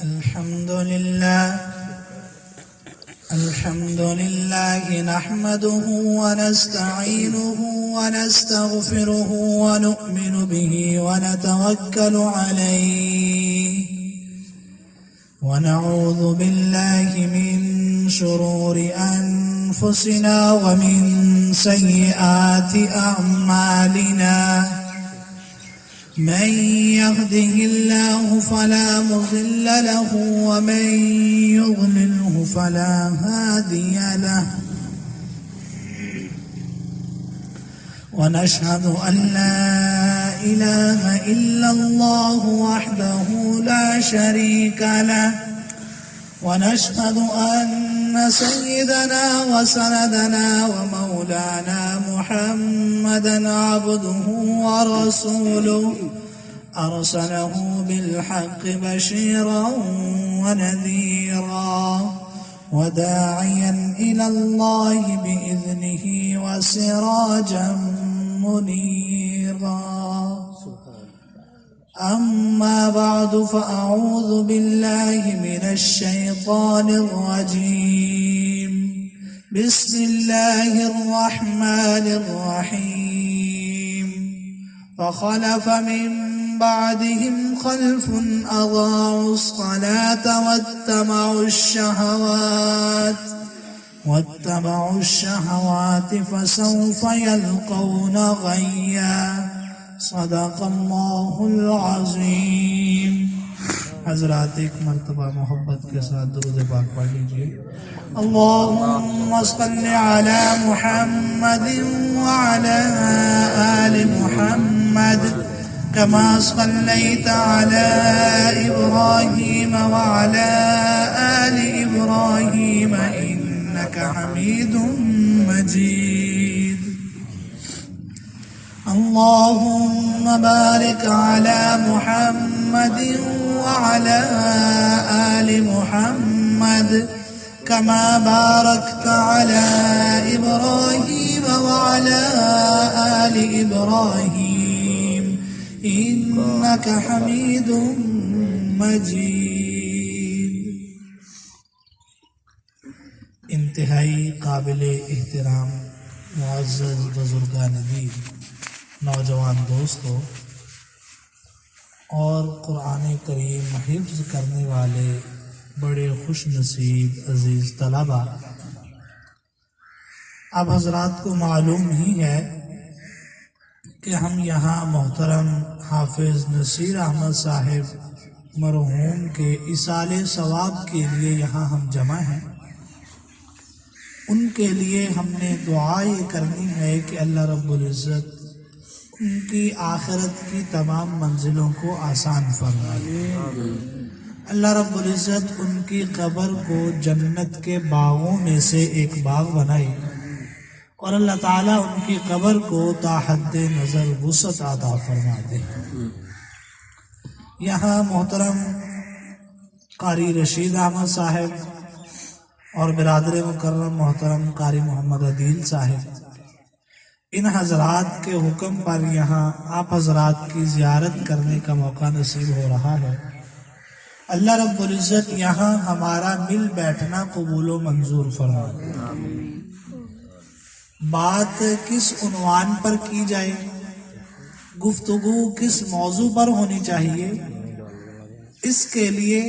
الحمد لله نحمده ونستعينه ونستغفره ونؤمن به ونتوكل عليه ونعوذ بالله من شرور أنفسنا ومن سيئات أعمالنا من يهده الله فلا مضل له ومن يضلله فلا هادي له ونشهد أن لا إله إلا الله وحده لا شريك له ونشهد أن سيدنا وسندنا ومولانا محمدا عبده ورسوله أرسله بالحق بشيرا ونذيرا وداعيا إلى الله بإذنه وسراجا منيرا أما بعد فأعوذ بالله من الشيطان الرجيم بسم الله الرحمن الرحيم فخلف من بعدهم خلف أضاعوا الصلاة واتبعوا الشهوات فسوف يلقون غيا صدق اللہ العظیم. حضرات ایک مرتبہ محبت کے ساتھ درود پاک پڑھ لیجئے. اللہم صل علی محمد وعلی آل محمد كما صليت على إبراهيم وعلى آل إبراهيم إنك حميد مجيد. اللهم بارك على محمد وعلى آل محمد كما باركت على إبراهيم وعلى آل إبراهيم إنك حميد مجيد. انتہائی قابل احترام معزز بزرگان دین، نوجوان دوستوں اور قرآن کریم حفظ کرنے والے بڑے خوش نصیب عزیز طلبہ، اب حضرات کو معلوم ہی ہے کہ ہم یہاں محترم حافظ نصیر احمد صاحب مرحوم کے ایصال ثواب کے لیے یہاں ہم جمع ہیں. ان کے لیے ہم نے دعا یہ کرنی ہے کہ اللہ رب العزت ان کی آخرت کی تمام منزلوں کو آسان فرمائے. اللہ رب العزت ان کی قبر کو جنت کے باغوں میں سے ایک باغ بنائے اور اللہ تعالیٰ ان کی قبر کو تا حد نظر وسعت عطا فرما دے. یہاں محترم قاری رشید احمد صاحب اور برادر مکرم محترم قاری محمد عدیل صاحب، ان حضرات کے حکم پر یہاں آپ حضرات کی زیارت کرنے کا موقع نصیب ہو رہا ہے. اللہ رب العزت یہاں ہمارا مل بیٹھنا قبول و منظور فرمائے. بات کس عنوان پر کی جائے، گفتگو کس موضوع پر ہونی چاہیے، اس کے لیے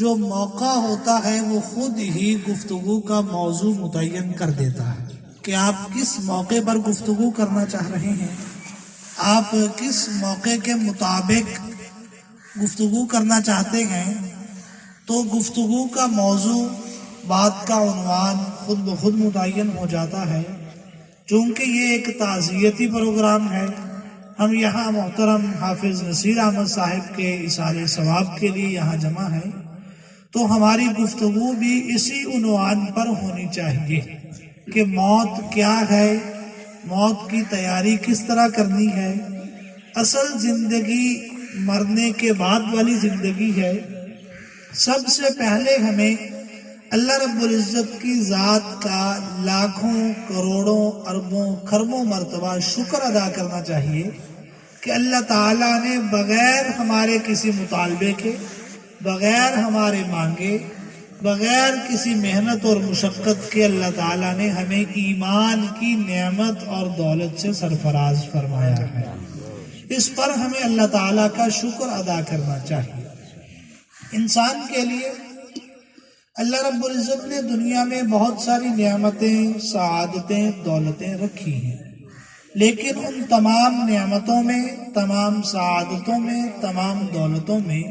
جو موقع ہوتا ہے وہ خود ہی گفتگو کا موضوع متعین کر دیتا ہے کہ آپ کس موقع پر گفتگو کرنا چاہ رہے ہیں، آپ کس موقع کے مطابق گفتگو کرنا چاہتے ہیں. تو گفتگو کا موضوع، بات کا عنوان خود بخود متعین ہو جاتا ہے. چونکہ یہ ایک تعزیتی پروگرام ہے، ہم یہاں محترم حافظ نصیر احمد صاحب کے ایصال ثواب کے لیے یہاں جمع ہیں، تو ہماری گفتگو بھی اسی عنوان پر ہونی چاہیے کہ موت کیا ہے، موت کی تیاری کس طرح کرنی ہے. اصل زندگی مرنے کے بعد والی زندگی ہے. سب سے پہلے ہمیں اللہ رب العزت کی ذات کا لاکھوں کروڑوں اربوں کھربوں مرتبہ شکر ادا کرنا چاہیے کہ اللہ تعالیٰ نے بغیر ہمارے کسی مطالبے کے، بغیر ہمارے مانگے، بغیر کسی محنت اور مشقت کے اللہ تعالیٰ نے ہمیں ایمان کی نعمت اور دولت سے سرفراز فرمایا ہے۔ اس پر ہمیں اللہ تعالیٰ کا شکر ادا کرنا چاہیے۔ انسان کے لیے اللہ رب العزت نے دنیا میں بہت ساری نعمتیں، سعادتیں، دولتیں رکھی ہیں، لیکن ان تمام نعمتوں میں، تمام سعادتوں میں، تمام دولتوں میں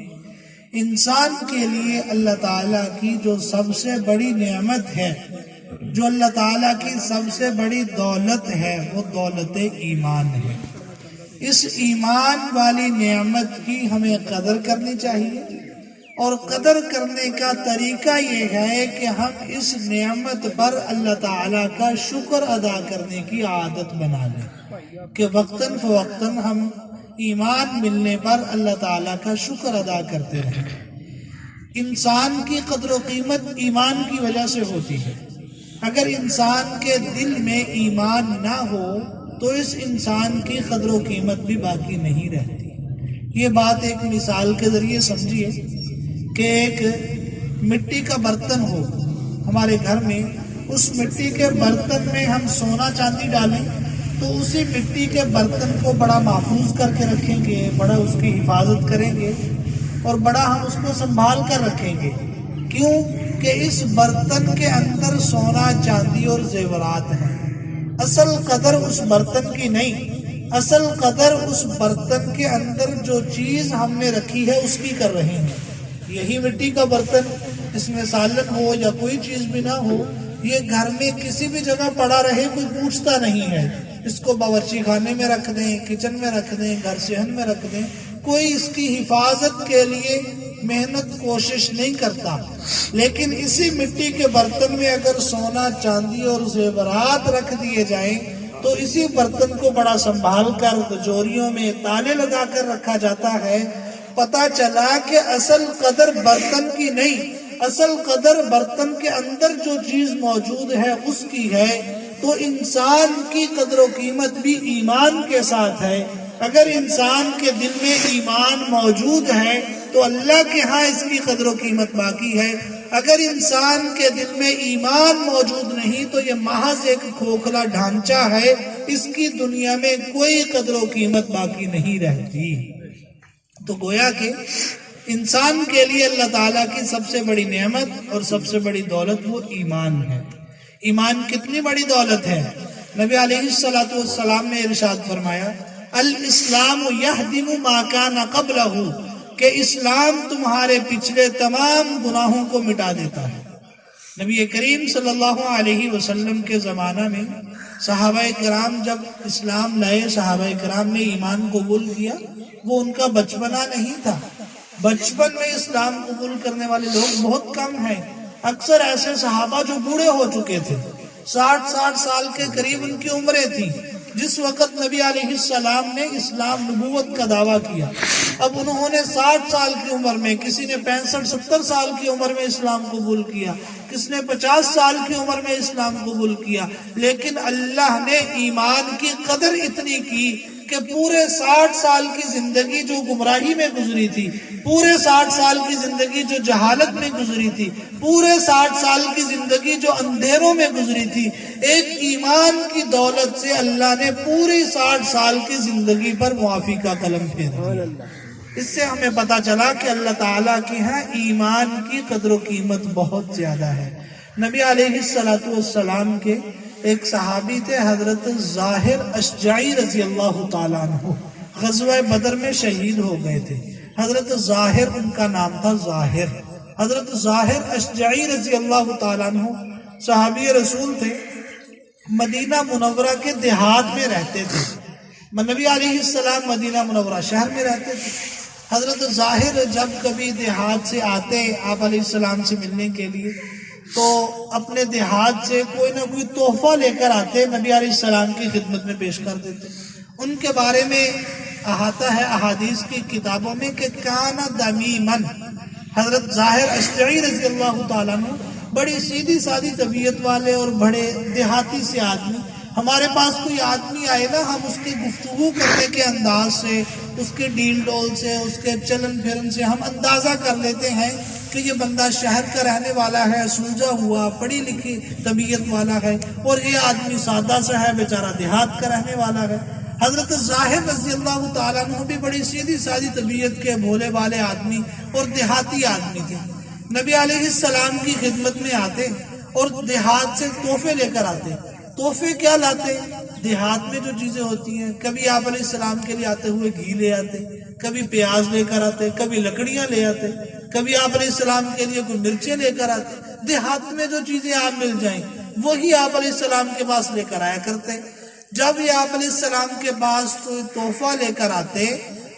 انسان کے لیے اللہ تعالیٰ کی جو سب سے بڑی نعمت ہے، جو اللہ تعالیٰ کی سب سے بڑی دولت ہے، وہ دولت ایمان ہے۔ اس ایمان والی نعمت کی ہمیں قدر کرنی چاہیے، اور قدر کرنے کا طریقہ یہ ہے کہ ہم اس نعمت پر اللہ تعالیٰ کا شکر ادا کرنے کی عادت بنا لیں، کہ وقتاً فوقتاً ہم ایمان ملنے پر اللہ تعالیٰ کا شکر ادا کرتے رہیں۔ انسان کی قدر و قیمت ایمان کی وجہ سے ہوتی ہے۔ اگر انسان کے دل میں ایمان نہ ہو تو اس انسان کی قدر و قیمت بھی باقی نہیں رہتی۔ یہ بات ایک مثال کے ذریعے سمجھیے کہ ایک مٹی کا برتن ہو ہمارے گھر میں، اس مٹی کے برتن میں ہم سونا چاندی ڈالیں تو اسی مٹی کے برتن کو بڑا محفوظ کر کے رکھیں گے، بڑا اس کی حفاظت کریں گے، اور بڑا ہم اس کو سنبھال کر رکھیں گے۔ کیوں کہ اس برتن کے اندر سونا چاندی اور زیورات ہیں۔ اصل قدر اس برتن کی نہیں، اصل قدر اس برتن کے اندر جو چیز ہم نے رکھی ہے اس کی کر رہے ہیں۔ یہی مٹی کا برتن، اس میں سالن ہو یا کوئی چیز بھی نہ ہو، یہ گھر میں کسی بھی جگہ پڑا رہے، کوئی پوچھتا نہیں ہے۔ اس کو باورچی خانے میں رکھ دیں، کچن میں رکھ دیں، گھر صحن میں رکھ دیں، کوئی اس کی حفاظت کے لیے محنت کوشش نہیں کرتا۔ لیکن اسی مٹی کے برتن میں اگر سونا چاندی اور زیورات رکھ دیے جائیں تو اسی برتن کو بڑا سنبھال کر تجوریوں میں تالے لگا کر رکھا جاتا ہے۔ پتہ چلا کہ اصل قدر برتن کی نہیں، اصل قدر برتن کے اندر جو چیز موجود ہے اس کی ہے۔ تو انسان کی قدر و قیمت بھی ایمان کے ساتھ ہے۔ اگر انسان کے دل میں ایمان موجود ہے تو اللہ کے ہاں اس کی قدر و قیمت باقی ہے۔ اگر انسان کے دل میں ایمان موجود نہیں تو یہ محض ایک کھوکھلا ڈھانچہ ہے، اس کی دنیا میں کوئی قدر و قیمت باقی نہیں رہتی۔ تو گویا کہ انسان کے لیے اللہ تعالیٰ کی سب سے بڑی نعمت اور سب سے بڑی دولت وہ ایمان ہے۔ ایمان کتنی بڑی دولت ہے؟ نبی علیہ السلام نے ارشاد فرمایا، الاسلام یہدم ما کان قبلہ، کہ اسلام تمہارے پچھلے تمام گناہوں کو مٹا دیتا ہے۔ نبی کریم صلی اللہ علیہ وسلم کے زمانہ میں صحابہ کرام جب اسلام لائے، صحابہ کرام نے ایمان قبول کیا، وہ ان کا بچپنا نہیں تھا۔ بچپن میں اسلام قبول کرنے والے لوگ بہت کم ہیں۔ اکثر ایسے صحابہ جو بوڑھے ہو چکے تھے، 60 سال کے قریب ان کی عمریں تھیں جس وقت نبی علیہ السلام نے اسلام نبوت کا دعویٰ کیا۔ اب انہوں نے 60 سال کی عمر میں، کسی نے 65-70 سال کی عمر میں اسلام قبول کیا، کس نے 50 سال کی عمر میں اسلام قبول کیا، لیکن اللہ نے ایمان کی قدر اتنی کی کہ پورے 60 سال کی زندگی جو گمراہی میں گزری تھی، پورے 60 سال کی زندگی جو جہالت میں گزری تھی، پورے 60 سال کی زندگی جو اندھیروں میں گزری تھی، ایک ایمان کی دولت سے اللہ نے پوری 60 سال کی زندگی پر معافی کا قلم پھیرا۔ اس سے ہمیں پتا چلا کہ اللہ تعالیٰ کے ہاں ایمان کی قدر و قیمت بہت زیادہ ہے۔ نبی علیہ السلام کے ایک صحابی تھے حضرت ظاہر اشجعی رضی اللہ تعالیٰ عنہ، غزوہ بدر میں شہید ہو گئے تھے۔ حضرت ظاہر ان کا نام تھا، ظاہر۔ حضرت ظاہر اشجعی رضی اللہ تعالیٰ عنہ صحابی رسول تھے، مدینہ منورہ کے دیہات میں رہتے تھے۔ نبی علیہ السلام مدینہ منورہ شہر میں رہتے تھے۔ حضرت ظاہر جب کبھی دیہات سے آتے آپ علیہ السلام سے ملنے کے لیے تو اپنے دیہات سے کوئی نہ کوئی تحفہ لے کر آتے، نبی علیہ السلام کی خدمت میں پیش کر دیتے۔ ان کے بارے میں احاطہ ہے احادیث کی کتابوں میں کہ کانا دمیمن، حضرت ظاہر اشجعی رضی اللہ تعالیٰ عنہ بڑی سیدھی سادی طبیعت والے اور بڑے دیہاتی سے آدمی، ہمارے پاس کوئی آدمی آئے نا، ہم اس کی گفتگو کرنے کے انداز سے، اس کے ڈیل ڈول سے، اس کے چلن پھرن سے ہم اندازہ کر لیتے ہیں کہ یہ بندہ شہر کا رہنے والا ہے، سلجھا ہوا، پڑھی لکھی طبیعت والا ہے، اور یہ آدمی سادہ سا ہے، بیچارہ دیہات کا رہنے والا ہے۔ حضرت ظاہر رضی اللہ تعالیٰ عنہ بھی بڑی سیدھی سادی طبیعت کے بھولے والے آدمی اور دیہاتی آدمی تھے۔ نبی علیہ السلام کی خدمت میں آتے اور دیہات سے تحفے لے کر آتے۔ تحفے کیا لاتے؟ دیہات میں جو چیزیں ہوتی ہیں، کبھی آپ علیہ السلام کے لیے آتے ہوئے گھی لے آتے، کبھی پیاز لے کر آتے، کبھی لکڑیاں لے آتے، کبھی آپ علیہ السلام کے لیے کوئی مرچیں لے کر آتے۔ دیہات میں جو چیزیں آپ مل جائیں وہی آپ علیہ السلام کے پاس لے کر آیا کرتے۔ جب یہ آپ علیہ السلام کے پاس کوئی تحفہ لے کر آتے،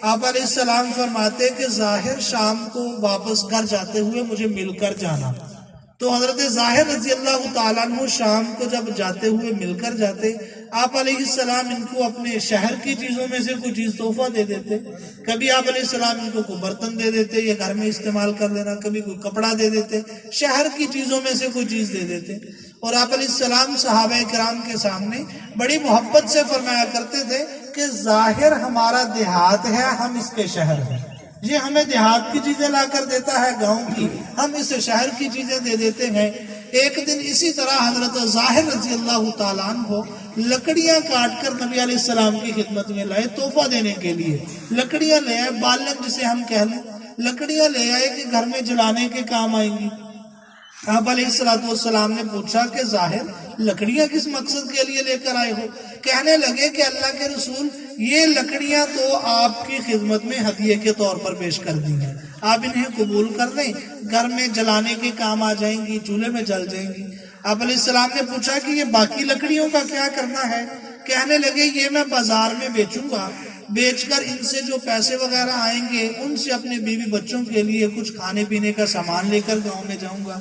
آپ علیہ السلام فرماتے کہ ظاہر شام کو واپس گھر جاتے ہوئے مجھے مل کر جانا۔ تو حضرت ظاہر رضی اللہ تعالیٰ عنہ شام کو جب جاتے ہوئے مل کر جاتے، آپ علیہ السلام ان کو اپنے شہر کی چیزوں میں سے کوئی چیز تحفہ دے دیتے۔ کبھی آپ علیہ السلام ان کو کوئی برتن دے دیتے، یہ گھر میں استعمال کر لینا، کبھی کوئی کپڑا دے دیتے، شہر کی چیزوں میں سے کوئی چیز دے دیتے۔ اور آپ علیہ السلام صحابہ کرام کے سامنے بڑی محبت سے فرمایا کرتے تھے کہ ظاہر ہمارا دیہات ہے، ہم اس کے شہر ہیں۔ یہ ہمیں دیہات کی چیزیں لا کر دیتا ہے، گاؤں کی، ہم اسے شہر کی چیزیں دے دیتے ہیں۔ ایک دن اسی طرح حضرت ظاہر رضی اللہ تعالیٰ عنہ کو لکڑیاں کاٹ کر نبی علیہ السلام کی خدمت میں لائے تحفہ دینے کے لیے۔ لکڑیاں لے آئے، بالن جسے ہم کہہ لیں، لکڑیاں لے آئے کہ گھر میں جلانے کے کام آئیں گی۔ آپ علیہ السلام نے پوچھا کہ ظاہر لکڑیاں کس مقصد کے لیے لے کر آئے ہو؟ کہنے لگے کہ اللہ کے رسول، یہ لکڑیاں تو آپ کی خدمت میں ہدیے کے طور پر پیش کر دی ہیں، آپ انہیں قبول کر دیں، گھر میں جلانے کے کام آ جائیں گی، چولہے میں جل جائیں گی۔ آپ علیہ السلام نے پوچھا کہ یہ باقی لکڑیوں کا کیا کرنا ہے؟ کہنے لگے یہ میں بازار میں بیچوں گا، بیچ کر ان سے جو پیسے وغیرہ آئیں گے ان سے اپنے بیوی بچوں کے لیے کچھ کھانے پینے کا سامان لے کر گاؤں میں جاؤں گا۔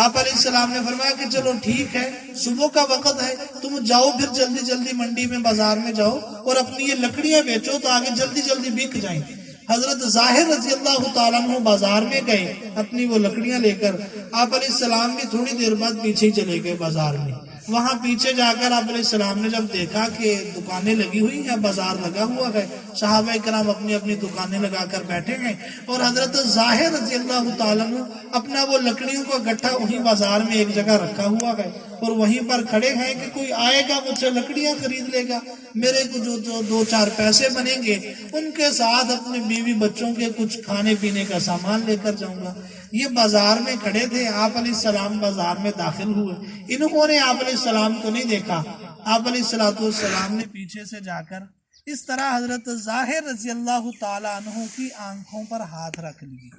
آپ علیہ السلام نے فرمایا کہ چلو ٹھیک ہے، صبح کا وقت ہے، تم جاؤ پھر جلدی جلدی منڈی میں بازار میں جاؤ اور اپنی یہ لکڑیاں بیچو تو آگے جلدی جلدی بک جائیں۔ حضرت ظاہر رضی اللہ تعالیٰ عنہ بازار میں گئے اپنی وہ لکڑیاں لے کر۔ آپ علیہ السلام بھی تھوڑی دیر بعد پیچھے ہی چلے گئے بازار میں۔ وہاں پیچھے جا کر آپ علیہ السلام نے جب دیکھا کہ دکانیں لگی ہوئی ہیں، بازار لگا ہوا ہے، صحابہ کرام اپنی اپنی دکانیں لگا کر بیٹھے ہیں، اور حضرت ظاہر رضی اللہ تعالیٰ عنہ اپنا وہ لکڑیوں کا گٹھا وہیں بازار میں ایک جگہ رکھا ہوا ہے اور وہیں پر کھڑے ہیں کہ کوئی آئے گا مجھ سے لکڑیاں خرید لے گا، میرے کو جو دو چار پیسے بنیں گے ان کے ساتھ اپنے بیوی بچوں کے کچھ کھانے پینے کا سامان لے کر جاؤں گا۔ یہ بازار میں کھڑے تھے، آپ علیہ السلام بازار میں داخل ہوئے، انہوں نے آپ علیہ السلام کو نہیں دیکھا۔ آپ علیہ السلام نے پیچھے سے جا کر اس طرح حضرت ظاہر رضی اللہ تعالیٰ عنہ کی آنکھوں پر ہاتھ رکھ لیے،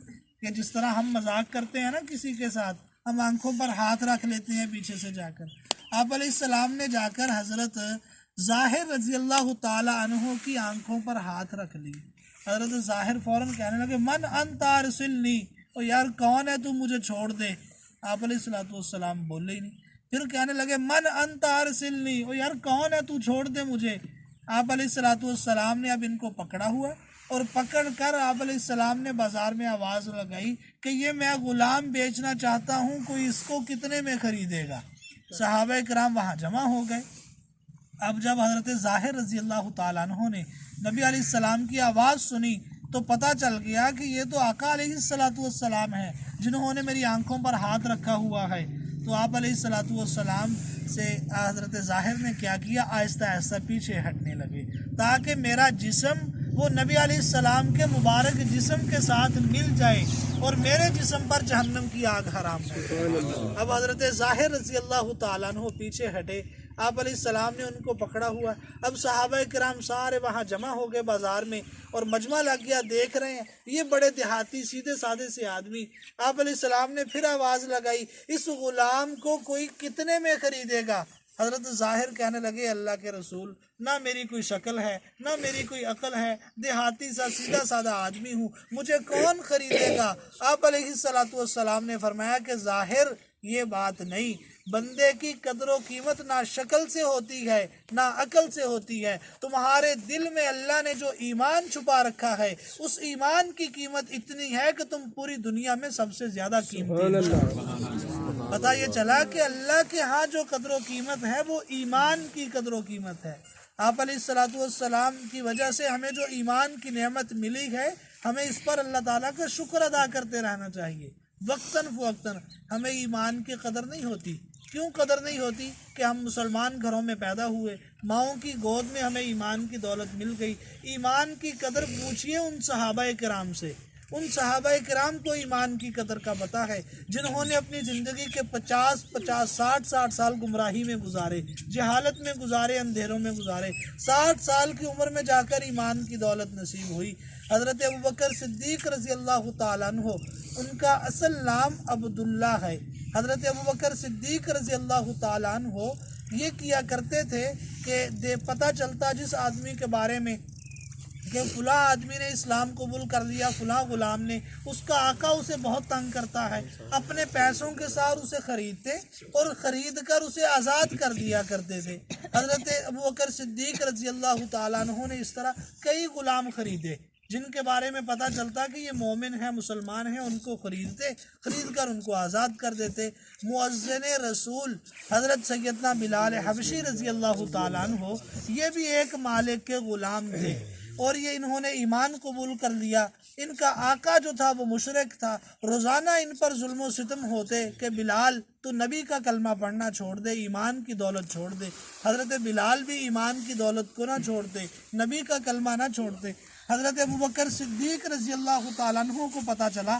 کہ جس طرح ہم مذاق کرتے ہیں نا کسی کے ساتھ، ہم آنکھوں پر ہاتھ رکھ لیتے ہیں پیچھے سے جا کر۔ آپ علیہ السلام نے جا کر حضرت ظاہر رضی اللہ تعالیٰ عنہ کی آنکھوں پر ہاتھ رکھ لی۔ حضرت ظاہر فوراً کہنے لگے من انت ارسلنی، او یار کون ہے تو مجھے چھوڑ دے۔ آپ علیہ السلام بولے ہی نہیں، پھر کہنے لگے من انت ارسلنی، او یار کون ہے تو چھوڑ دے مجھے۔ آپ علیہ السلام نے اب ان کو پکڑا ہوا اور پکڑ کر آپ علیہ السلام نے بازار میں آواز لگائی کہ یہ میں غلام بیچنا چاہتا ہوں، کوئی اس کو کتنے میں خریدے گا؟ صحابہ کرام وہاں جمع ہو گئے۔ اب جب حضرت ظاہر رضی اللہ تعالیٰ عنہ نے نبی علیہ السلام کی آواز سنی تو پتہ چل گیا کہ یہ تو آقا علیہ السلام ہیں جنہوں نے میری آنکھوں پر ہاتھ رکھا ہوا ہے۔ تو آپ علیہ السلام سے حضرت ظاہر نے کیا کیا، آہستہ آہستہ پیچھے ہٹنے لگے تاکہ میرا جسم وہ نبی علیہ السلام کے مبارک جسم کے ساتھ مل جائے اور میرے جسم پر جہنم کی آگ حرام ہو۔ اب حضرت ظاہر رضی اللہ تعالیٰ عنہ پیچھے ہٹے، آپ علیہ السلام نے ان کو پکڑا ہوا۔ اب صحابہ کرام سارے وہاں جمع ہو گئے بازار میں اور مجمع لگ گیا، دیکھ رہے ہیں یہ بڑے دیہاتی سیدھے سادے سے آدمی۔ آپ علیہ السلام نے پھر آواز لگائی اس غلام کو کوئی کتنے میں خریدے گا؟ حضرت ظاہر کہنے لگے اللہ کے رسول، نہ میری کوئی شکل ہے نہ میری کوئی عقل ہے، دیہاتی سا سیدھا سادہ آدمی ہوں، مجھے کون خریدے گا؟ آپ علیہ السلام نے فرمایا کہ ظاہر یہ بات نہیں، بندے کی قدر و قیمت نہ شکل سے ہوتی ہے نہ عقل سے ہوتی ہے، تمہارے دل میں اللہ نے جو ایمان چھپا رکھا ہے اس ایمان کی قیمت اتنی ہے کہ تم پوری دنیا میں سب سے زیادہ قیمتی ہو۔ پتہ یہ چلا کہ اللہ کے ہاں جو قدر و قیمت ہے وہ ایمان کی قدر و قیمت ہے۔ آپ علیہ الصلوۃ والسلام کی وجہ سے ہمیں جو ایمان کی نعمت ملی ہے، ہمیں اس پر اللہ تعالیٰ کا شکر ادا کرتے رہنا چاہیے۔ وقتاً فوقتاً ہمیں ایمان کی قدر نہیں ہوتی۔ کیوں قدر نہیں ہوتی؟ کہ ہم مسلمان گھروں میں پیدا ہوئے، ماؤں کی گود میں ہمیں ایمان کی دولت مل گئی۔ ایمان کی قدر پوچھئے ان صحابہ کرام سے، ان صحابہ کرام کو ایمان کی قدر کا پتہ ہے، جنہوں نے اپنی زندگی کے 50 سال گمراہی میں گزارے، جہالت میں گزارے، اندھیروں میں گزارے، 60 سال کی عمر میں جا کر ایمان کی دولت نصیب ہوئی۔ حضرت ابوبکر صدیق رضی اللہ تعالیٰ عنہ، ان کا اصل نام عبداللہ ہے۔ حضرت ابوبکر صدیق رضی اللہ تعالیٰ عنہ یہ کیا کرتے تھے کہ پتہ چلتا جس آدمی کے بارے میں کہ فلاں آدمی نے اسلام قبول کر لیا، فلاں غلام نے، اس کا آقا اسے بہت تنگ کرتا ہے، اپنے پیسوں کے ساتھ اسے خریدتے اور خرید کر اسے آزاد کر دیا کرتے تھے۔ حضرت ابوبکر صدیق رضی اللہ تعالیٰ عنہ نے اس طرح کئی غلام خریدے جن کے بارے میں پتہ چلتا کہ یہ مومن ہیں، مسلمان ہیں، ان کو خرید کر ان کو آزاد کر دیتے۔ مؤذن رسول حضرت سیدنا بلال حبشی رضی اللہ تعالیٰ عنہ یہ بھی ایک مالک کے غلام تھے، اور یہ انہوں نے ایمان قبول کر لیا۔ ان کا آقا جو تھا وہ مشرک تھا، روزانہ ان پر ظلم و ستم ہوتے کہ بلال تو نبی کا کلمہ پڑھنا چھوڑ دے، ایمان کی دولت چھوڑ دے۔ حضرت بلال بھی ایمان کی دولت کو نہ چھوڑتے، نبی کا کلمہ نہ چھوڑتے۔ حضرت ابوبکر صدیق رضی اللہ تعالیٰ عنہ کو پتہ چلا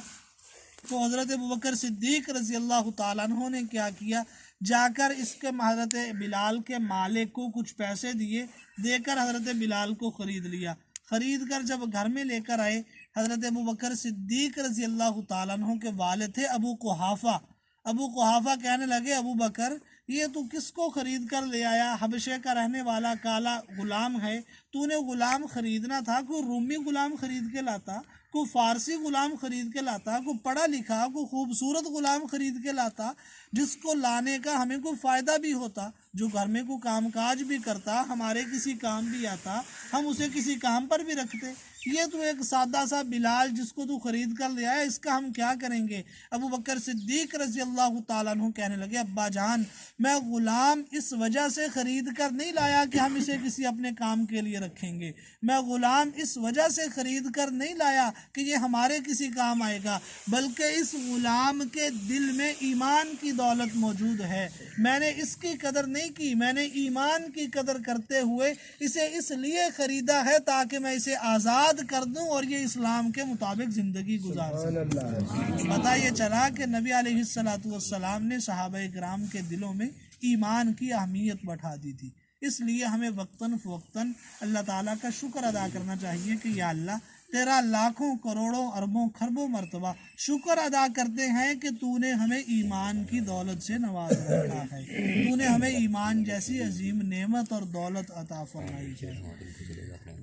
تو حضرت ابوبکر صدیق رضی اللہ تعالیٰ عنہ نے کیا کیا، جا کر اس کے حضرت بلال کے مالک کو کچھ پیسے دے کر حضرت بلال کو خرید لیا۔ خرید کر جب گھر میں لے کر آئے، حضرت ابوبکر صدیق رضی اللہ تعالیٰ عنہ کے والد تھے ابو قحافہ کہنے لگے، ابو بکر یہ تو کس کو خرید کر لے آیا؟ حبشے کا رہنے والا کالا غلام ہے، تو نے غلام خریدنا تھا، کوئی رومی غلام خرید کے لاتا، کوئی فارسی غلام خرید کے لاتا، کوئی پڑھا لکھا کوئی خوبصورت غلام خرید کے لاتا، جس کو لانے کا ہمیں کوئی فائدہ بھی ہوتا، جو گھر میں کوئی کام کاج بھی کرتا، ہمارے کسی کام بھی آتا، ہم اسے کسی کام پر بھی رکھتے۔ یہ تو ایک سادہ سا بلال جس کو تو خرید کر لے آیا، اس کا ہم کیا کریں گے؟ ابو بکر صدیق رضی اللہ تعالیٰ عنہ کہنے لگے، ابا جان میں غلام اس وجہ سے خرید کر نہیں لایا کہ ہم اسے کسی اپنے کام کے لیے رکھیں گے، میں غلام اس وجہ سے خرید کر نہیں لایا کہ یہ ہمارے کسی کام آئے گا، بلکہ اس غلام کے دل میں ایمان کی دولت موجود ہے، میں نے اس کی قدر نہیں کی، میں نے ایمان کی قدر کرتے ہوئے اسے اس لیے خریدا ہے تاکہ میں اسے آزاد کر دوں اور یہ اسلام کے مطابق زندگی گزار سکے۔ پتہ یہ چلا کہ نبی علیہ الصلوۃ والسلام نے صحابہ کرام کے دلوں میں ایمان کی اہمیت بٹھا دی تھی۔ اس لیے ہمیں وقتاً فوقتاً اللہ تعالیٰ کا شکر ادا کرنا چاہیے کہ یا اللہ تیرا لاکھوں کروڑوں اربوں خربوں مرتبہ شکر ادا کرتے ہیں کہ تو نے ہمیں ایمان کی دولت سے نواز رکھا ہے، تو نے ہمیں ایمان جیسی عظیم نعمت اور دولت عطا فرمائی ہے۔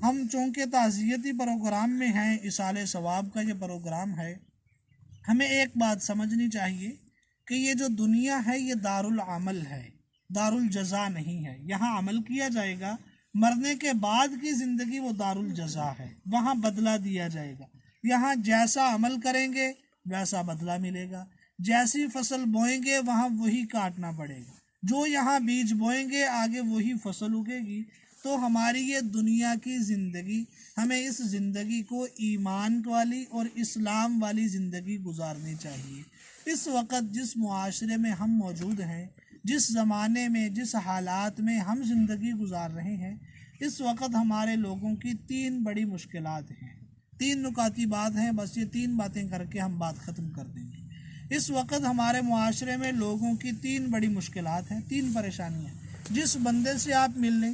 ہم چونکہ تعزیتی پروگرام میں ہیں، ایصال ثواب کا یہ پروگرام ہے، ہمیں ایک بات سمجھنی چاہیے کہ یہ جو دنیا ہے یہ دارالعمل ہے، دارالجزا نہیں ہے۔ یہاں عمل کیا جائے گا، مرنے کے بعد کی زندگی وہ دارالجزا ہے، وہاں بدلہ دیا جائے گا۔ یہاں جیسا عمل کریں گے ویسا بدلہ ملے گا، جیسی فصل بوئیں گے وہاں وہی کاٹنا پڑے گا، جو یہاں بیج بوئیں گے آگے وہی فصل اگے گی۔ تو ہماری یہ دنیا کی زندگی، ہمیں اس زندگی کو ایمان والی اور اسلام والی زندگی گزارنی چاہیے۔ اس وقت جس معاشرے میں ہم موجود ہیں، جس زمانے میں، جس حالات میں ہم زندگی گزار رہے ہیں، اس وقت ہمارے لوگوں کی 3 بڑی مشکلات ہیں۔ 3 نکاتی بات ہیں، بس یہ 3 باتیں کر کے ہم بات ختم کر دیں گے۔ اس وقت ہمارے معاشرے میں لوگوں کی 3 بڑی مشکلات ہیں، 3 پریشانیاں۔ جس بندے سے آپ مل لیں،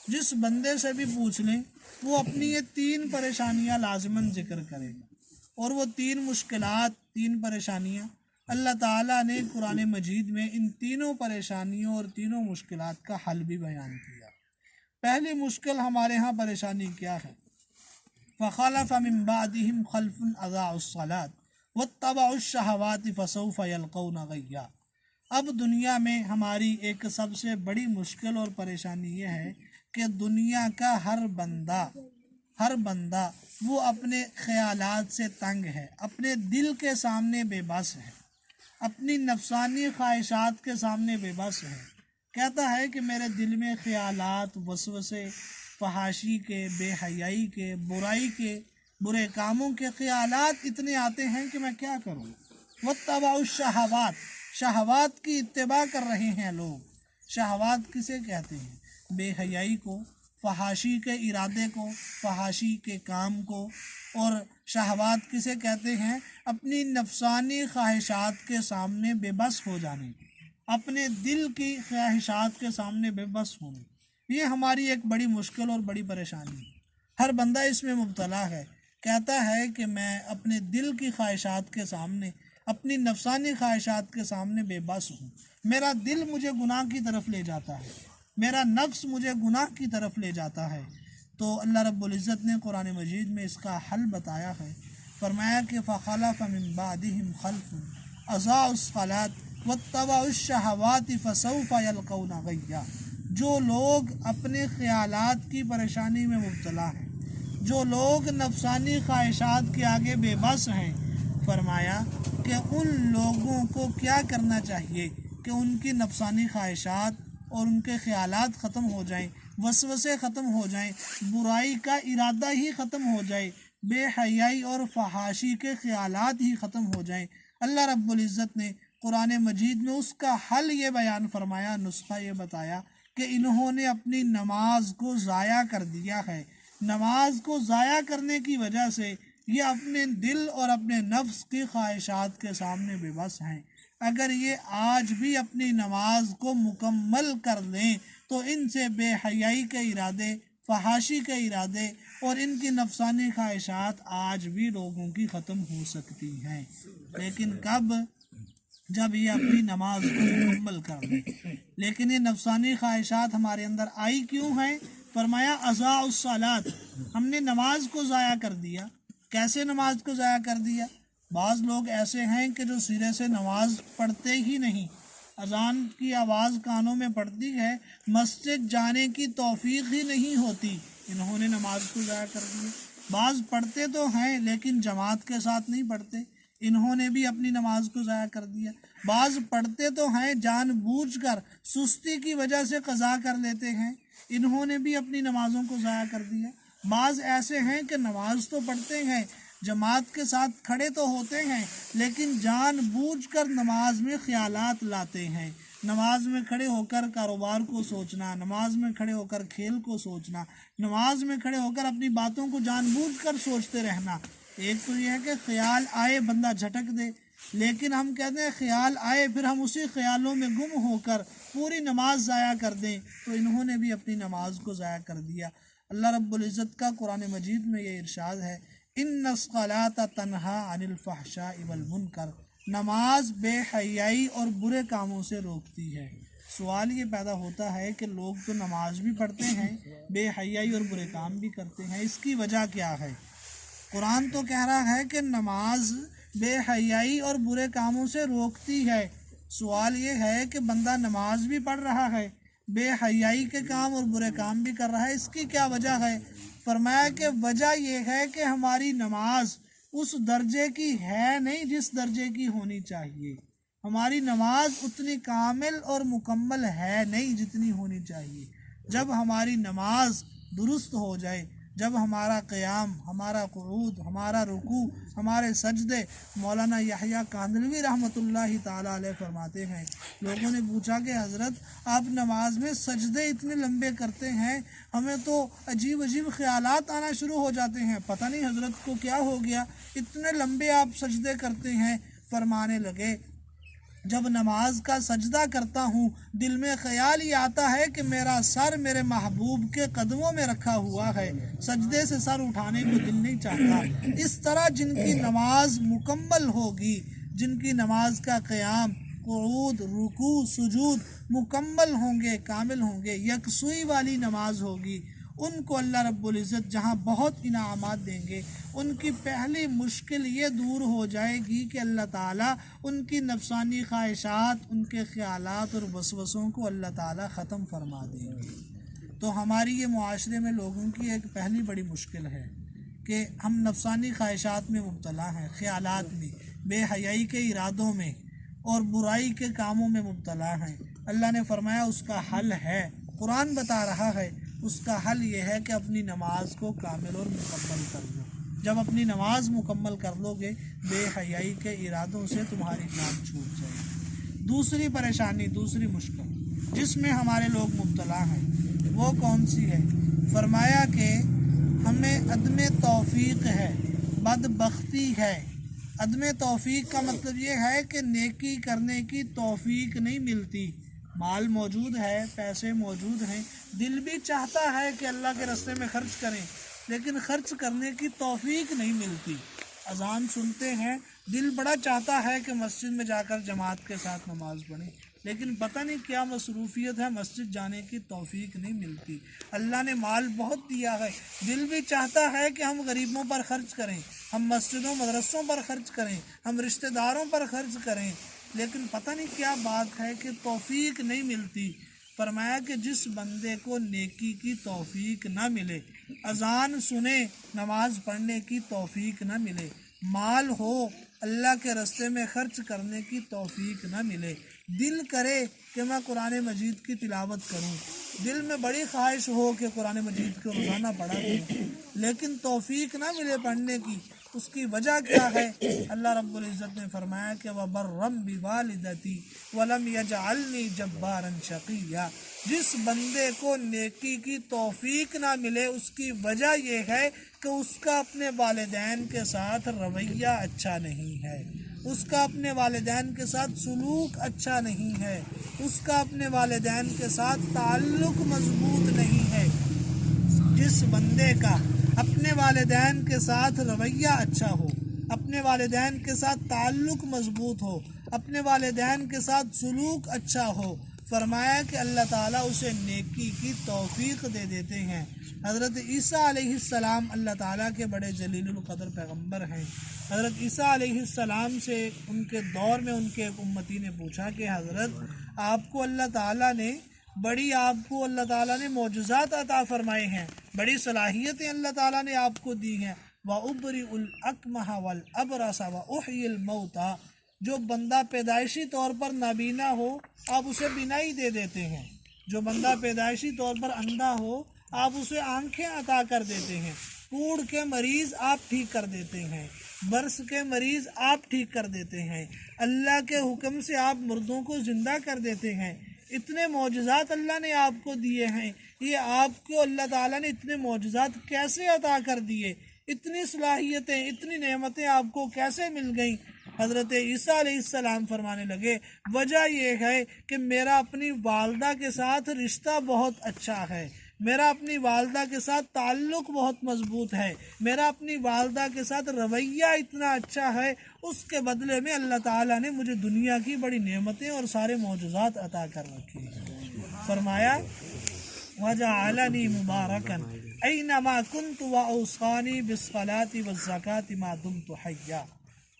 جس بندے سے بھی پوچھ لیں، وہ اپنی یہ 3 پریشانیاں لازماً ذکر کرے گا، اور وہ 3 مشکلات، 3 پریشانیاں اللہ تعالیٰ نے قرآن مجید میں ان تینوں پریشانیوں اور تینوں مشکلات کا حل بھی بیان کیا۔ پہلی مشکل ہمارے ہاں پریشانی کیا ہے؟ فَخَلَفَ مِن بَعْدِهِمْ خَلْفٌ أَضَاعُوا الصَّلَاةَ وَاتَّبَعُوا الشَّهَوَاتِ فَسَوْفَ يَلْقَوْنَ غَيًّا۔ اب دنیا میں ہماری ایک سب سے بڑی مشکل اور پریشانی یہ ہے کہ دنیا کا ہر بندہ وہ اپنے خیالات سے تنگ ہے، اپنے دل کے سامنے بے بس ہے، اپنی نفسانی خواہشات کے سامنے بے بس ہے، کہتا ہے کہ میرے دل میں خیالات، وسوسے، فحاشی کے، بے حیائی کے، برائی کے، برے کاموں کے خیالات اتنے آتے ہیں کہ میں کیا کروں۔ واتبعوا الشہوات، شہوات کی اتباع کر رہے ہیں لوگ۔ شہوات کسے کہتے ہیں؟ بے حیائی کو، فحاشی کے ارادے کو، فحاشی کے کام کو۔ اور شہوات کسے کہتے ہیں؟ اپنی نفسانی خواہشات کے سامنے بے بس ہو جانے، اپنے دل کی خواہشات کے سامنے بے بس ہونے۔ یہ ہماری ایک بڑی مشکل اور بڑی پریشانی ہے۔ ہر بندہ اس میں مبتلا ہے، کہتا ہے کہ میں اپنے دل کی خواہشات کے سامنے، اپنی نفسانی خواہشات کے سامنے بے بس ہوں۔ میرا دل مجھے گناہ کی طرف لے جاتا ہے، میرا نفس مجھے گناہ کی طرف لے جاتا ہے۔ تو اللہ رب العزت نے قرآن مجید میں اس کا حل بتایا ہے، فرمایا کہ فَخَلَفَ مِن بَعْدِهِمْ خَلْفٌ أَضَاعُوا الصَّلَاةَ وَاتَّبَعُوا الشَّهَوَاتِ فَسَوْفَ يَلْقَوْنَ غَيًّا۔ جو لوگ اپنے خیالات کی پریشانی میں مبتلا ہیں، جو لوگ نفسانی خواہشات کے آگے بے بس ہیں، فرمایا کہ ان لوگوں کو کیا کرنا چاہیے کہ ان کی نفسانی خواہشات اور ان کے خیالات ختم ہو جائیں، وسوسے ختم ہو جائیں، برائی کا ارادہ ہی ختم ہو جائے، بے حیائی اور فحاشی کے خیالات ہی ختم ہو جائیں۔ اللہ رب العزت نے قرآن مجید میں اس کا حل یہ بیان فرمایا، نسخہ یہ بتایا کہ انہوں نے اپنی نماز کو ضائع کر دیا ہے۔ نماز کو ضائع کرنے کی وجہ سے یہ اپنے دل اور اپنے نفس کی خواہشات کے سامنے بے بس ہیں۔ اگر یہ آج بھی اپنی نماز کو مکمل کر لیں تو ان سے بے حیائی کے ارادے، فحاشی کے ارادے اور ان کی نفسانی خواہشات آج بھی لوگوں کی ختم ہو سکتی ہیں، لیکن کب؟ جب یہ اپنی نماز کو مکمل کر لیں۔ لیکن یہ نفسانی خواہشات ہمارے اندر آئی کیوں ہیں؟ فرمایا اضاعوا الصلاۃ، ہم نے نماز کو ضائع کر دیا۔ کیسے نماز کو ضائع کر دیا؟ بعض لوگ ایسے ہیں کہ جو سرے سے نماز پڑھتے ہی نہیں، اذان کی آواز کانوں میں پڑتی ہے، مسجد جانے کی توفیق ہی نہیں ہوتی، انہوں نے نماز کو ضائع کر دیا۔ بعض پڑھتے تو ہیں لیکن جماعت کے ساتھ نہیں پڑھتے، انہوں نے بھی اپنی نماز کو ضائع کر دیا۔ بعض پڑھتے تو ہیں، جان بوجھ کر سستی کی وجہ سے قضا کر لیتے ہیں، انہوں نے بھی اپنی نمازوں کو ضائع کر دیا۔ بعض ایسے ہیں کہ نماز تو پڑھتے ہیں، جماعت کے ساتھ کھڑے تو ہوتے ہیں، لیکن جان بوجھ کر نماز میں خیالات لاتے ہیں۔ نماز میں کھڑے ہو کر کاروبار کو سوچنا، نماز میں کھڑے ہو کر کھیل کو سوچنا، نماز میں کھڑے ہو کر اپنی باتوں کو جان بوجھ کر سوچتے رہنا۔ ایک تو یہ ہے کہ خیال آئے بندہ جھٹک دے، لیکن ہم کہتے ہیں خیال آئے پھر ہم اسی خیالوں میں گم ہو کر پوری نماز ضائع کر دیں، تو انہوں نے بھی اپنی نماز کو ضائع کر دیا۔ اللہ رب العزت کا قرآن مجید میں یہ ارشاد ہے، ان الصلاۃ تنہا عن الفحشاء والمنکر، نماز بے حیائی اور برے کاموں سے روکتی ہے۔ سوال یہ پیدا ہوتا ہے کہ لوگ تو نماز بھی پڑھتے ہیں، بے حیائی اور برے کام بھی کرتے ہیں، اس کی وجہ کیا ہے؟ قرآن تو کہہ رہا ہے کہ نماز بے حیائی اور برے کاموں سے روکتی ہے۔ سوال یہ ہے کہ بندہ نماز بھی پڑھ رہا ہے، بے حیائی کے کام اور برے کام بھی کر رہا ہے، اس کی کیا وجہ ہے؟ فرمایا کہ وجہ یہ ہے کہ ہماری نماز اس درجے کی ہے نہیں جس درجے کی ہونی چاہیے، ہماری نماز اتنی کامل اور مکمل ہے نہیں جتنی ہونی چاہیے۔ جب ہماری نماز درست ہو جائے، جب ہمارا قیام، ہمارا قعود، ہمارا رکوع، ہمارے سجدے، مولانا یحییٰ کاندھلوی رحمۃ اللہ تعالیٰ علیہ فرماتے ہیں، لوگوں نے پوچھا کہ حضرت آپ نماز میں سجدے اتنے لمبے کرتے ہیں، ہمیں تو عجیب عجیب خیالات آنا شروع ہو جاتے ہیں، پتہ نہیں حضرت کو کیا ہو گیا، اتنے لمبے آپ سجدے کرتے ہیں۔ فرمانے لگے جب نماز کا سجدہ کرتا ہوں دل میں خیال یہ آتا ہے کہ میرا سر میرے محبوب کے قدموں میں رکھا ہوا ہے، سجدے سے سر اٹھانے کو دل نہیں چاہتا۔ اس طرح جن کی نماز مکمل ہوگی، جن کی نماز کا قیام، قعود، رکوع، سجود مکمل ہوں گے، کامل ہوں گے، یکسوئی والی نماز ہوگی، ان کو اللہ رب العزت جہاں بہت انعامات دیں گے، ان کی پہلی مشکل یہ دور ہو جائے گی کہ اللہ تعالیٰ ان کی نفسانی خواہشات، ان کے خیالات اور وسوسوں کو اللہ تعالیٰ ختم فرما دیں گے۔ تو ہماری یہ معاشرے میں لوگوں کی ایک پہلی بڑی مشکل ہے کہ ہم نفسانی خواہشات میں مبتلا ہیں، خیالات میں، بے حیائی کے ارادوں میں، اور برائی کے کاموں میں مبتلا ہیں، اللہ نے فرمایا اس کا حل ہے، قرآن بتا رہا ہے اس کا حل یہ ہے کہ اپنی نماز کو کامل اور مکمل کر لو۔ جب اپنی نماز مکمل کر لو گے بے حیائی کے ارادوں سے تمہاری جان چھوٹ جائے گی۔ دوسری پریشانی، دوسری مشکل جس میں ہمارے لوگ مبتلا ہیں وہ کون سی ہے؟ فرمایا کہ ہمیں عدم توفیق ہے، بدبختی ہے۔ عدم توفیق کا مطلب یہ ہے کہ نیکی کرنے کی توفیق نہیں ملتی۔ مال موجود ہے، پیسے موجود ہیں، دل بھی چاہتا ہے کہ اللہ کے راستے میں خرچ کریں، لیکن خرچ کرنے کی توفیق نہیں ملتی۔ اذان سنتے ہیں، دل بڑا چاہتا ہے کہ مسجد میں جا کر جماعت کے ساتھ نماز پڑھیں، لیکن پتہ نہیں کیا مصروفیت ہے، مسجد جانے کی توفیق نہیں ملتی۔ اللہ نے مال بہت دیا ہے، دل بھی چاہتا ہے کہ ہم غریبوں پر خرچ کریں، ہم مسجدوں مدرسوں پر خرچ کریں، ہم رشتہ داروں پر خرچ کریں، لیکن پتہ نہیں کیا بات ہے کہ توفیق نہیں ملتی۔ فرمایا کہ جس بندے کو نیکی کی توفیق نہ ملے، اذان سنے نماز پڑھنے کی توفیق نہ ملے، مال ہو اللہ کے راستے میں خرچ کرنے کی توفیق نہ ملے، دل کرے کہ میں قرآن مجید کی تلاوت کروں، دل میں بڑی خواہش ہو کہ قرآن مجید کو روزانہ پڑھا کروں، لیکن توفیق نہ ملے پڑھنے کی، اس کی وجہ کیا ہے؟ اللہ رب العزت نے فرمایا کہ وَبَرًّا بِوَالِدَتِي وَلَمْ يَجْعَلْنِي جَبَّارًا شَقِيًّا۔ جس بندے کو نیکی کی توفیق نہ ملے اس کی وجہ یہ ہے کہ اس کا اپنے والدین کے ساتھ رویہ اچھا نہیں ہے، اس کا اپنے والدین کے ساتھ سلوک اچھا نہیں ہے، اس کا اپنے والدین کے ساتھ تعلق مضبوط نہیں ہے۔ جس بندے کا اپنے والدین کے ساتھ رویہ اچھا ہو، اپنے والدین کے ساتھ تعلق مضبوط ہو، اپنے والدین کے ساتھ سلوک اچھا ہو، فرمایا کہ اللہ تعالیٰ اسے نیکی کی توفیق دے دیتے ہیں۔ حضرت عیسیٰ علیہ السلام اللہ تعالیٰ کے بڑے جلیل القدر پیغمبر ہیں۔ حضرت عیسیٰ علیہ السلام سے ان کے دور میں ان کے ایک امتی نے پوچھا کہ حضرت آپ کو اللہ تعالیٰ نے معجزات عطا فرمائے ہیں، بڑی صلاحیتیں اللہ تعالیٰ نے آپ کو دی ہیں۔ وَأُبْرِئُ الْأَكْمَحَ وَالْأَبْرَصَ وَأُحْيِي الْمَوْتَى، جو بندہ پیدائشی طور پر نابینا ہو آپ اسے بینائی دے دیتے ہیں، جو بندہ پیدائشی طور پر اندھا ہو آپ اسے آنکھیں عطا کر دیتے ہیں، کوڑ کے مریض آپ ٹھیک کر دیتے ہیں، برس کے مریض آپ ٹھیک کر دیتے ہیں، اللہ کے حکم سے آپ مردوں کو زندہ کر دیتے ہیں۔ اتنے معجزات اللہ نے آپ کو دیے ہیں، یہ آپ کو اللہ تعالیٰ نے اتنے معجزات کیسے عطا کر دیے؟ اتنی صلاحیتیں، اتنی نعمتیں آپ کو کیسے مل گئیں؟ حضرت عیسیٰ علیہ السلام فرمانے لگے وجہ یہ ہے کہ میرا اپنی والدہ کے ساتھ رشتہ بہت اچھا ہے، میرا اپنی والدہ کے ساتھ تعلق بہت مضبوط ہے، میرا اپنی والدہ کے ساتھ رویہ اتنا اچھا ہے، اس کے بدلے میں اللہ تعالیٰ نے مجھے دنیا کی بڑی نعمتیں اور سارے معجزات عطا کر رکھے ہیں۔ فرمایا وَجَعَلَنِي مُبَارَكًا أَيْنَمَا كُنْتُ وَأَوْصَانِي بِالصَّلَاةِ وَالزَّكَاةِ مَا دُمْتُ حَيًّا،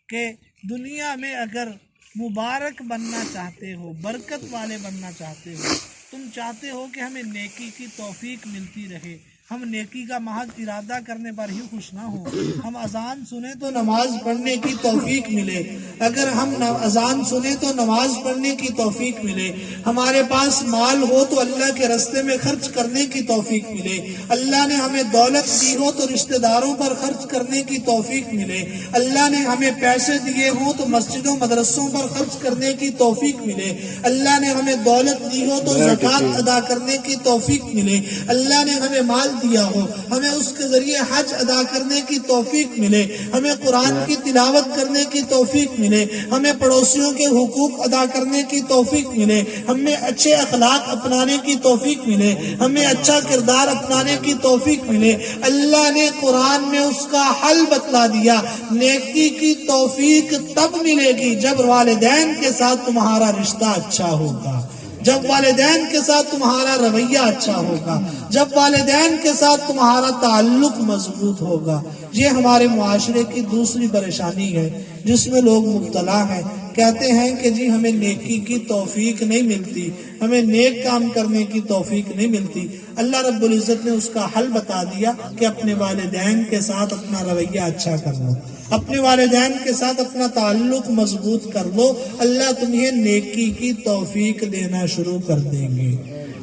کہ دنیا میں اگر مبارک بننا چاہتے ہو، برکت والے بننا چاہتے ہو، تم چاہتے ہو کہ ہمیں نیکی کی توفیق ملتی رہے، ہم نیکی کا محض ارادہ کرنے پر ہی خوش نہ ہو، ہم اذان سنیں تو نماز پڑھنے کی توفیق ملے، اگر ہم اذان سنیں تو نماز پڑھنے کی توفیق ملے، ہمارے پاس مال ہو تو اللہ کے راستے میں خرچ کرنے کی توفیق ملے، اللہ نے ہمیں دولت دی ہو تو رشتہ داروں پر خرچ کرنے کی توفیق ملے، اللہ نے ہمیں پیسے دیے ہوں تو مسجدوں مدرسوں پر خرچ کرنے کی توفیق ملے، اللہ نے ہمیں دولت دی ہو تو زکوٰۃ ادا کرنے کی توفیق ملے، اللہ نے ہمیں مال دیا ہو ہمیں اس کے ذریعے حج ادا کرنے کی توفیق ملے، ہمیں قرآن کی تلاوت کرنے کی توفیق ملے، ہمیں پڑوسیوں کے حقوق ادا کرنے کی توفیق ملے، ہمیں اچھے اخلاق اپنانے کی توفیق ملے، ہمیں اچھا کردار اپنانے کی توفیق ملے۔ اللہ نے قرآن میں اس کا حل بتلا دیا، نیکی کی توفیق تب ملے گی جب والدین کے ساتھ تمہارا رشتہ اچھا ہوگا، جب والدین کے ساتھ تمہارا رویہ اچھا ہوگا، جب والدین کے ساتھ تمہارا تعلق مضبوط ہوگا۔ یہ ہمارے معاشرے کی دوسری پریشانی ہے جس میں لوگ مبتلا ہیں کہتے ہیں کہ جی ہمیں نیکی کی توفیق نہیں ملتی، ہمیں نیک کام کرنے کی توفیق نہیں ملتی۔ اللہ رب العزت نے اس کا حل بتا دیا کہ اپنے والدین کے ساتھ اپنا رویہ اچھا کر لو، اپنے والدین کے ساتھ اپنا تعلق مضبوط کر لو، اللہ تمہیں نیکی کی توفیق دینا شروع کر دیں گے۔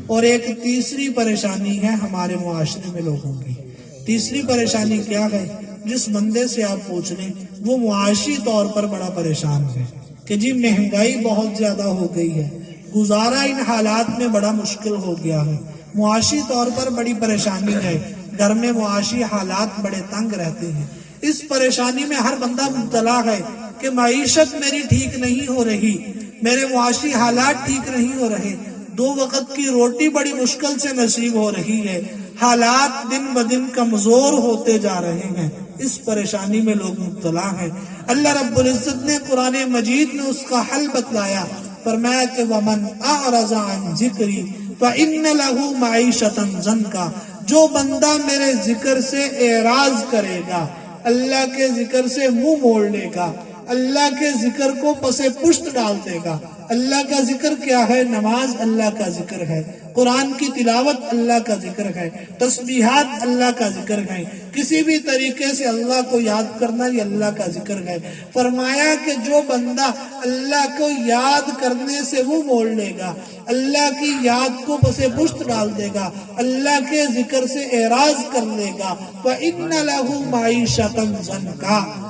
اور ایک تیسری پریشانی ہے ہمارے معاشرے میں لوگوں کی۔ تیسری پریشانی کیا ہے؟ جس بندے سے آپ پوچھ لیں وہ معاشی طور پر بڑا پریشان ہے کہ جی مہنگائی بہت زیادہ ہو گئی ہے، گزارا ان حالات میں بڑا مشکل ہو گیا ہے، معاشی طور پر بڑی پریشانی ہے، گھر میں معاشی حالات بڑے تنگ رہتے ہیں۔ اس پریشانی میں ہر بندہ مبتلا ہے کہ معیشت میری ٹھیک نہیں ہو رہی، میرے معاشی حالات ٹھیک نہیں ہو رہے، 2 وقت کی روٹی بڑی مشکل سے نصیب ہو رہی ہے، حالات دن بدن کمزور ہوتے جا رہے ہیں۔ اس پریشانی میں لوگ مبتلا ہیں۔ اللہ رب العزت نے قرآن مجید میں اس کا حل بتلایا، فرمایا کہ وَمَنْ أَعْرَضَ عَنْ ذِكْرِي فَإِنَّ لَهُ مَعِيشَةً ضَنْكَ، جو بندہ میرے ذکر سے اعراض کرے گا، اللہ کے ذکر سے منہ موڑ لے گا، اللہ کے ذکر کو پس پشت ڈال دے گا۔ اللہ کا ذکر کیا ہے؟ نماز اللہ کا ذکر ہے، قرآن کی تلاوت اللہ کا ذکر ہے، تسبیحات اللہ کا ذکر ہے، کسی بھی طریقے سے اللہ کو یاد کرنا یہ اللہ کا ذکر ہے۔ فرمایا کہ جو بندہ اللہ کو یاد کرنے سے وہ موڑ لے گا، اللہ کی یاد کو پس پشت ڈال دے گا، اللہ کے ذکر سے اعراض کر لے گا، فَإِنَّ لَهُ مَعِيشَةً ضَنْكَ،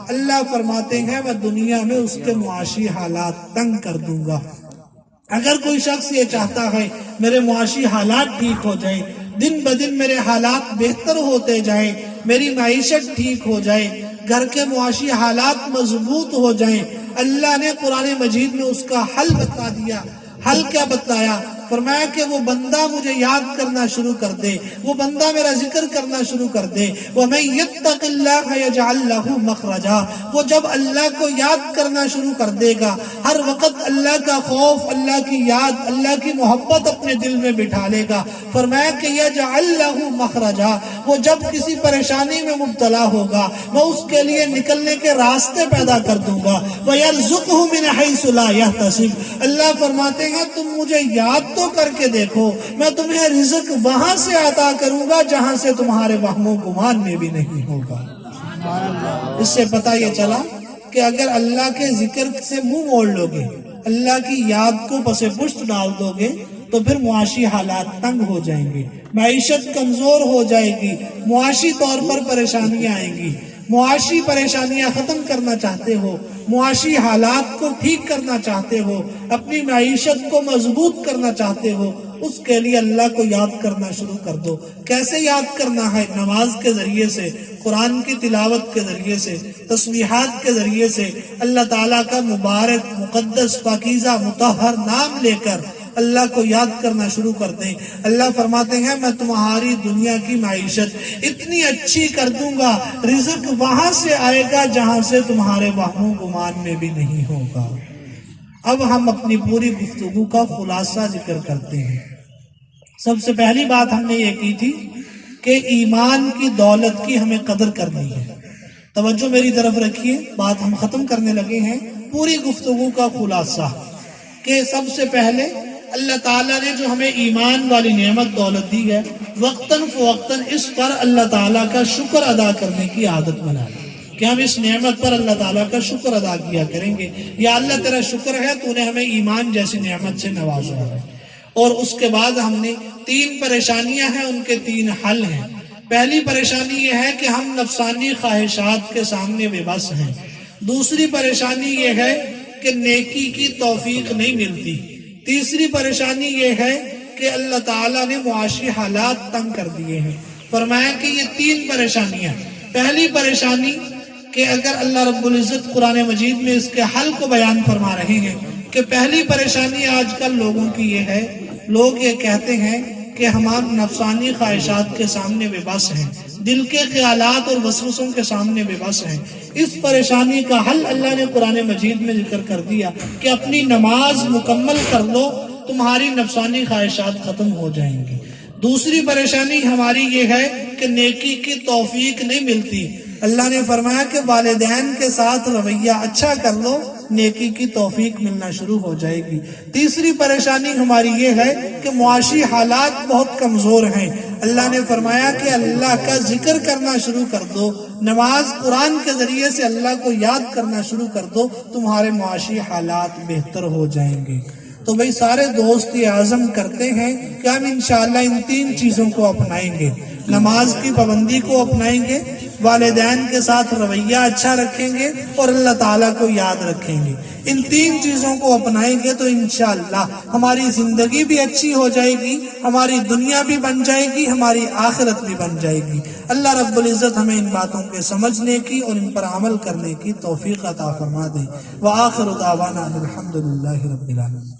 اللہ فرماتے ہیں میں دنیا میں اس کے معاشی حالات تنگ کر دوں گا۔ اگر کوئی شخص یہ چاہتا ہے میرے معاشی حالات ٹھیک ہو جائیں، دن بدن میرے حالات بہتر ہوتے جائیں، میری معیشت ٹھیک ہو جائے، گھر کے معاشی حالات مضبوط ہو جائیں، اللہ نے قرآن مجید میں اس کا حل بتا دیا۔ حل کیا بتایا؟ فرمایا کہ وہ بندہ مجھے یاد کرنا شروع کر دے، وہ بندہ میرا ذکر کرنا شروع کر دے۔ وَمَن يَتَّقِ اللَّهَ يَجْعَل لَّهُ مَخْرَجًا، وہ جب اللہ کو یاد کرنا شروع کر دے گا، ہر وقت اللہ کا خوف، اللہ کی یاد، اللہ کی محبت اپنے دل میں بٹھا لے گا، فرمایا کہ يَجْعَل لَّهُ مَخْرَجًا، وہ جب کسی پریشانی میں مبتلا ہوگا میں اس کے لیے نکلنے کے راستے پیدا کر دوں گا۔ وَيَرْزُقْهُ مِنْ حَيْثُ لَا يَحْتَسِبُ، اللہ فرماتے ہیں تم مجھے یاد تو کر کے دیکھو، میں تمہیں رزق وہاں سے عطا کروں گا جہاں سے تمہارے وہم و گمان میں بھی نہیں ہوگا۔ اس سے پتہ یہ چلا کہ اگر اللہ کے ذکر سے منہ موڑ لو گے، اللہ کی یاد کو پس پشت ڈال دو گے تو پھر معاشی حالات تنگ ہو جائیں گے، معیشت کمزور ہو جائے گی، معاشی طور پر پریشانیاں آئیں گی۔ معاشی پریشانیاں ختم کرنا چاہتے ہو، معاشی حالات کو ٹھیک کرنا چاہتے ہو، اپنی معیشت کو مضبوط کرنا چاہتے ہو، اس کے لیے اللہ کو یاد کرنا شروع کر دو۔ کیسے یاد کرنا ہے؟ نماز کے ذریعے سے، قرآن کی تلاوت کے ذریعے سے، تسبیحات کے ذریعے سے، اللہ تعالیٰ کا مبارک مقدس پاکیزہ مطہر نام لے کر اللہ کو یاد کرنا شروع کر دیں۔ اللہ فرماتے ہیں میں تمہاری دنیا کی معیشت اتنی اچھی کر دوں گا، رزق وہاں سے آئے گا جہاں سے تمہارے وہم و گمان میں بھی نہیں ہوگا۔ اب ہم اپنی پوری گفتگو کا خلاصہ ذکر کرتے ہیں۔ سب سے پہلی بات ہم نے یہ کی تھی کہ ایمان کی دولت کی ہمیں قدر کرنی ہے۔ توجہ میری طرف رکھیے، بات ہم ختم کرنے لگے ہیں۔ پوری گفتگو کا خلاصہ کہ سب سے پہلے اللہ تعالیٰ نے جو ہمیں ایمان والی نعمت دولت دی ہے، وقتاً فوقتاً اس پر اللہ تعالیٰ کا شکر ادا کرنے کی عادت بنا لی کہ ہم اس نعمت پر اللہ تعالیٰ کا شکر ادا کیا کریں گے۔ یا اللہ تیرا شکر ہے تو نے ہمیں ایمان جیسی نعمت سے نوازا ہے۔ اور اس کے بعد ہم نے 3 پریشانیاں ہیں، ان کے 3 حل ہیں۔ پہلی پریشانی یہ ہے کہ ہم نفسانی خواہشات کے سامنے بے بس ہیں۔ دوسری پریشانی یہ ہے کہ نیکی کی توفیق نہیں ملتی۔ تیسری پریشانی یہ ہے کہ اللہ تعالیٰ نے معاشی حالات تنگ کر دیے ہیں۔ فرمایا کہ یہ 3 پریشانیاں۔ پہلی پریشانی کہ اگر اللہ رب العزت قرآن مجید میں اس کے حل کو بیان فرما رہے ہیں کہ پہلی پریشانی آج کل لوگوں کی یہ ہے، لوگ یہ کہتے ہیں کہ ہم نفسانی خواہشات کے سامنے بے بس ہیں، دل کے خیالات اور وسوسوں کے سامنے بے بس ہیں۔ اس پریشانی کا حل اللہ نے قرآن مجید میں ذکر کر دیا کہ اپنی نماز مکمل کر لو، تمہاری نفسانی خواہشات ختم ہو جائیں گی۔ دوسری پریشانی ہماری یہ ہے کہ نیکی کی توفیق نہیں ملتی۔ اللہ نے فرمایا کہ والدین کے ساتھ رویہ اچھا کر لو، نیکی کی توفیق ملنا شروع ہو جائے گی۔ تیسری پریشانی ہماری یہ ہے کہ معاشی حالات بہت کمزور ہیں۔ اللہ نے فرمایا کہ اللہ کا ذکر کرنا شروع کر دو، نماز قرآن کے ذریعے سے اللہ کو یاد کرنا شروع کر دو، تمہارے معاشی حالات بہتر ہو جائیں گے۔ تو بھئی سارے دوست یہ عزم کرتے ہیں کہ ہم انشاءاللہ ان 3 چیزوں کو اپنائیں گے۔ نماز کی پابندی کو اپنائیں گے، والدین کے ساتھ رویہ اچھا رکھیں گے اور اللہ تعالیٰ کو یاد رکھیں گے۔ ان 3 چیزوں کو اپنائیں گے تو انشاءاللہ ہماری زندگی بھی اچھی ہو جائے گی، ہماری دنیا بھی بن جائے گی، ہماری آخرت بھی بن جائے گی۔ اللہ رب العزت ہمیں ان باتوں کے سمجھنے کی اور ان پر عمل کرنے کی توفیق عطا فرما دے۔ وآخر دعوانا الحمدللہ رب العالمین۔